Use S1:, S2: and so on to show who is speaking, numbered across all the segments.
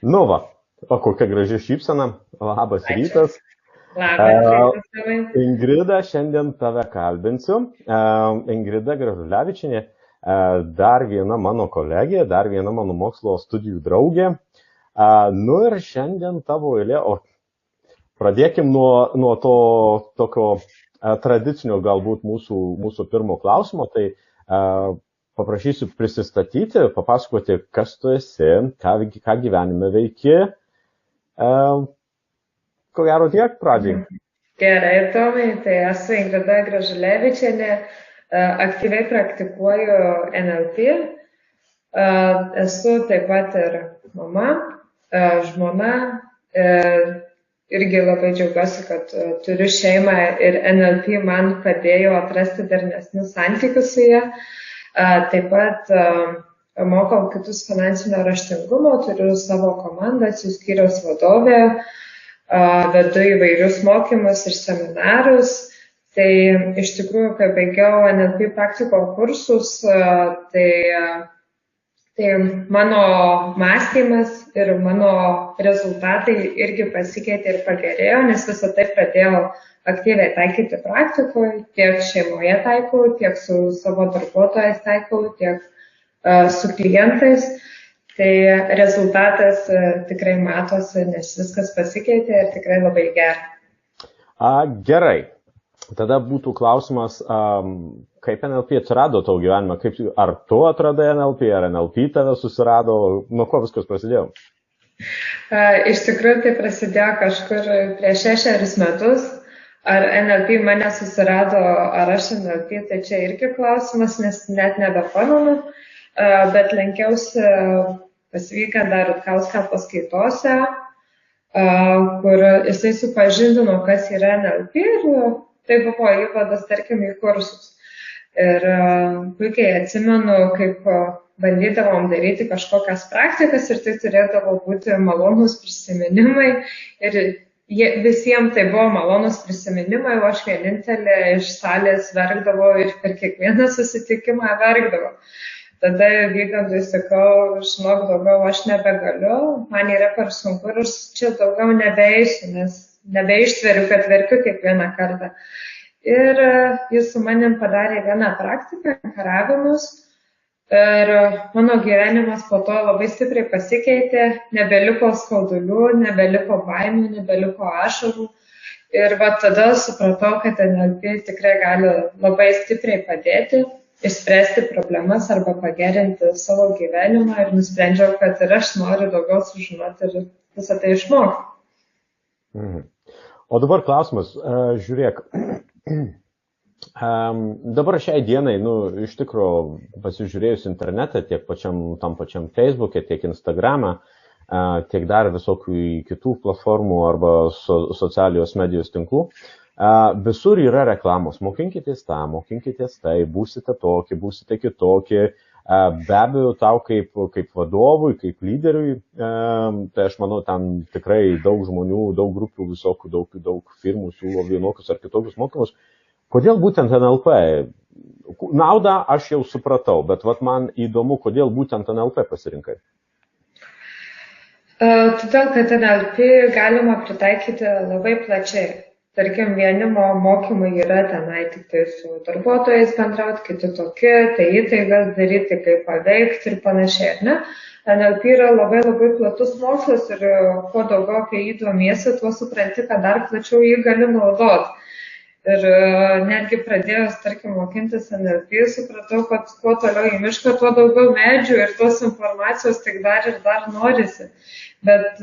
S1: Nu va, o kokia graži šypsena. Labas rytas.
S2: Labas rytas, tėvai.
S1: Ingrida, šiandien tave kalbinsiu. Ingrida Gražulevičienė, dar viena mano kolegė, dar viena mano mokslo studijų draugė. Nu ir šiandien tavo eilė, o pradėkim nuo to tokio tradicinio galbūt mūsų pirmo klausimo. Tai paprašysiu prisistatyti, papasakoti, kas tu esi, ką gyvenime veiki. Ko gero tiek pradžiai.
S2: Gerai, Tomai, tai esu Ingrida Gražulevičienė, aktyviai praktikuoju NLP, esu taip pat ir mama, žmona, irgi labai džiaugiuosi, kad turiu šeimą ir NLP man padėjo atrasti darnesnius santykius su ja. Taip pat mokau kitus finansinio raštingumo, turiu savo komandą, esu skyriaus vadovė, vedu įvairius mokymus ir seminarus. Tai iš tikrųjų, kai baigiau NLP praktiko kursus, tai mano mąstymas ir mano rezultatai irgi pasikeitė ir pagerėjo, nes visą tai pradėjau aktyviai taikyti praktikoje, tiek šeimoje taikau, tiek su savo darbuotojais taikau, tiek su klientais. Tai rezultatas tikrai matosi, nes viskas pasikeitė ir tikrai labai gerai.
S1: Gerai. Tada būtų klausimas, kaip NLP atsirado tavo gyvenime? Ar tu atradai NLP, ar NLP tave susirado? Nuo ko viskas prasidėjo?
S2: Iš tikrųjų, tai prasidėjo kažkur prieš 6 metus. Ar NLP mane susirado, ar aš NLP, tai čia irgi klausimas, nes net nebepamenu, bet lankiausi pas Vygandą Rutkauską paskaitose, kur jisai supažindino, kas yra NLP, ir tai buvo įvadas, tarkim, į kursus. Ir puikiai atsimenu, kaip bandydavom daryti kažkokias praktikas ir tai turėdavo būti malonus prisiminimai ir visiems tai buvo malonus prisiminimai, o aš vienintelė iš salės verkdavau ir per kiekvieną susitikimą verkdavau. Tada Vygandui sakau, žinok, daugiau aš nebegaliu, man yra per sunku ir aš čia daugiau nebeeisiu, nes nebeištveriu, kad verkiu kiekvieną kartą. Ir jis su manim padarė vieną praktiką, inkaravimus. Ir mano gyvenimas po to labai stipriai pasikeitė, nebeliko skaudulių, nebeliko baimių, nebeliko ašarų. Ir va tada supratau, kad NLP tikrai gali labai stipriai padėti, išspręsti problemas arba pagerinti savo gyvenimą ir nusprendžiau, kad ir aš noriu daugiau sužinoti ir visą tai išmokti.
S1: O dabar klausimas, žiūrėk. Dabar šiai dienai, iš tikrųjų, pasižiūrėjus internetą, tiek tam pačiam Facebook'e, tiek Instagram'e, tiek dar visokių kitų platformų arba socialijos medijos tinklų, visur yra reklamos. Mokinkitės tą, mokinkitės tai, būsite tokie, būsite kitokie. Be abejo, tau kaip vadovui, kaip lyderiui, tai aš manau, ten tikrai daug žmonių, daug grupių visokių, daug firmų siūlo vienokius ar kitokius mokymus. Kodėl būtent NLP? Naudą aš jau supratau, bet man įdomu, kodėl būtent NLP pasirinkai?
S2: Todėl, kad NLP galima pritaikyti labai plačiai. Tarkim, vieni mokymai yra tenai tik tai su darbuotojais bendrauti, kiti tokie, tai įtaigas daryti, kaip paveikti ir panašiai, ne? NLP yra labai platus mokslas ir kuo daugiau apie jį domiesi, tuo supranti, kad dar plačiau jį gali naudoti. Ir netgi pradėjus, tarkim, mokintis NLP, supratau, kad kuo toliau į mišką, tuo daugiau medžių ir tos informacijos tik dar norisi. Bet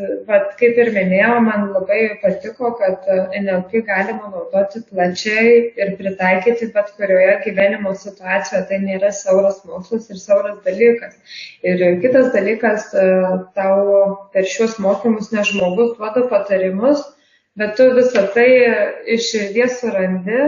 S2: kaip ir minėjau, man labai patiko, kad NLP galima naudoti plačiai ir pritaikyti bet kurioje gyvenimo situacijoje. Tai nėra siauras mokslas ir siauras dalykas. Ir kitas dalykas, tau per šios mokymus ne žmogus duoda patarimus, bet tu visą tai iš širdies surandi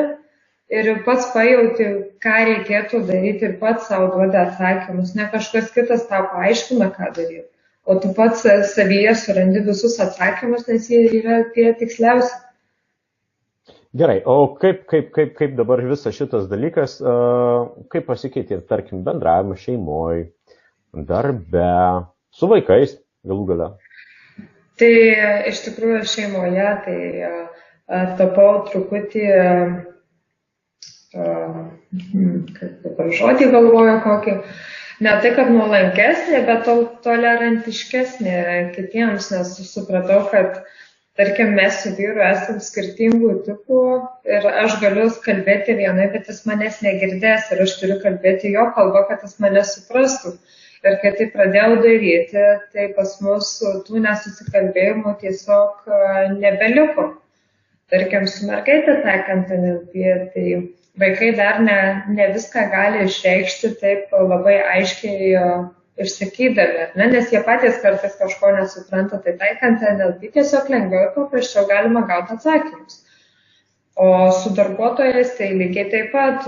S2: ir pats pajauti, ką reikėtų daryti ir pats savo duodi atsakymus. Ne kažkas kitas tau paaiškina, ką daryti, o tu pats savyje surandi visus atsakymus, nes jie yra tie tiksliausi.
S1: Gerai, o kaip dabar visas šitas dalykas, kaip pasikeitė, tarkim, bendravimas šeimoje, darbe, su vaikais galų gale?
S2: Tai iš tikrųjų šeimoje tai tapau truputį, kaip dabar žodį galvoju kokį, ne tai, kad nuolankesnė, bet tolerantiškesnė kitiems, nes supratau, kad tarkim, mes su vyru esam skirtingų tipų ir aš galiu kalbėti vienai, bet jis manęs negirdės ir aš turiu kalbėti jo kalbą, kad jis mane suprastų. Ir kai tai pradėjau daryti, tai pas mus tų nesusikalbėjimų tiesiog nebeliko. Tarkim, su mergaitė taikant NLP, tai vaikai dar ne viską gali išreikšti taip labai aiškiai išsakydami, nes jie patys kartais kažko nesupranta, tai taikant NLP tiesiog lengviau ir paprasčiau galima gauti atsakymus. O su darbuotojais tai lygiai taip pat,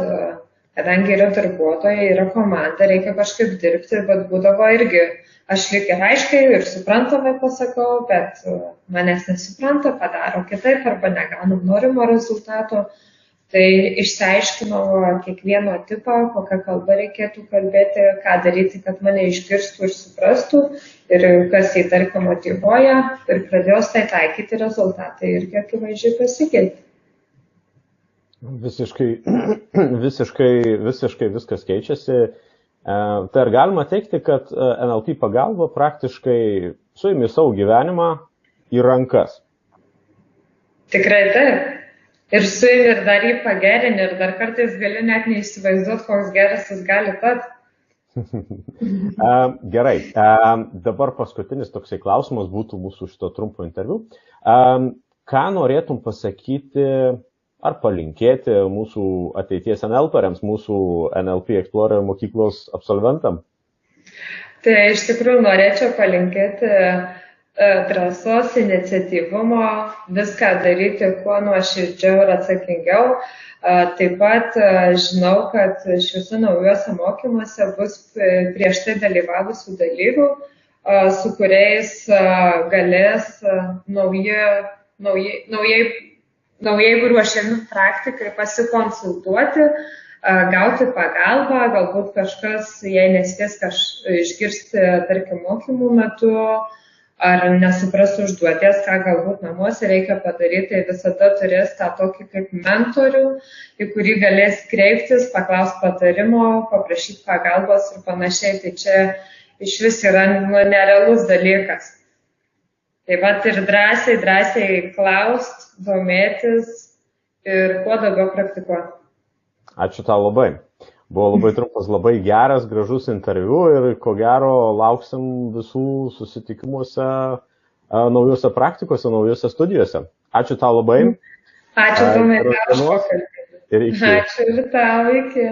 S2: kadangi yra darbuotojai, yra komanda, reikia kažkaip dirbti, bet būdavo irgi, aš lyg ir aiškiai ir suprantamai pasakau, bet manęs nesupranta, padaro kitaip arba negaunam norimo rezultato. Tai išsiaiškinau kiekvieno tipą, kokią kalbą reikėtų kalbėti, ką daryti, kad mane išgirstų ir suprastų ir kas jį tarkim motyvuoja ir pradėjau tai taikyti, rezultatai irgi akivaizdžiai pasikeitė.
S1: Visiškai viskas keičiasi. Tai ar galima teikti, kad NLP pagalba praktiškai suimi savo gyvenimą į rankas?
S2: Tikrai taip. Ir suimi ir dar jį pagerini ir dar kartais gali net neįsivaizduoti, koks geras jis gali pat.
S1: Gerai. Dabar paskutinis toksai klausimas būtų mūsų šito trumpo interviu. Ką norėtum pasakyti ar palinkėti mūsų ateities NLPeriams, mūsų NLP Explorer mokyklos absolventam?
S2: Tai iš tikrųjų norėčiau palinkėti drąsos, iniciatyvumo, viską daryti kuo nuoširdžiau ir atsakingiau. Taip pat žinau, kad šiuose naujuose mokymuose bus prieš tai dalyvavusių dalyvių, su kuriais galės naujai ruošiami praktikai pasikonsultuoti, gauti pagalbą, galbūt kažkas, jei nespės išgirsti, tarkim, mokymų metu, ar nesupras užduoties, ką galbūt namuose reikia padaryti, tai visada turės tą tokį kaip mentorių, į kurį galės kreiptis, paklausti patarimo, paprašyti pagalbos ir panašiai. Tai čia iš vis yra nerealus dalykas. Taip pat ir drąsiai klaust, domėtis ir kuo daugiau praktikuoti.
S1: Ačiū tau labai. Buvo labai trumpas, labai geras, gražus interviu ir ko gero lauksim visų susitikimuose, naujose praktikose, naujose studijose. Ačiū tau labai.
S2: Ačiū tau,
S1: ir iki.
S2: Ačiū ir tau, iki.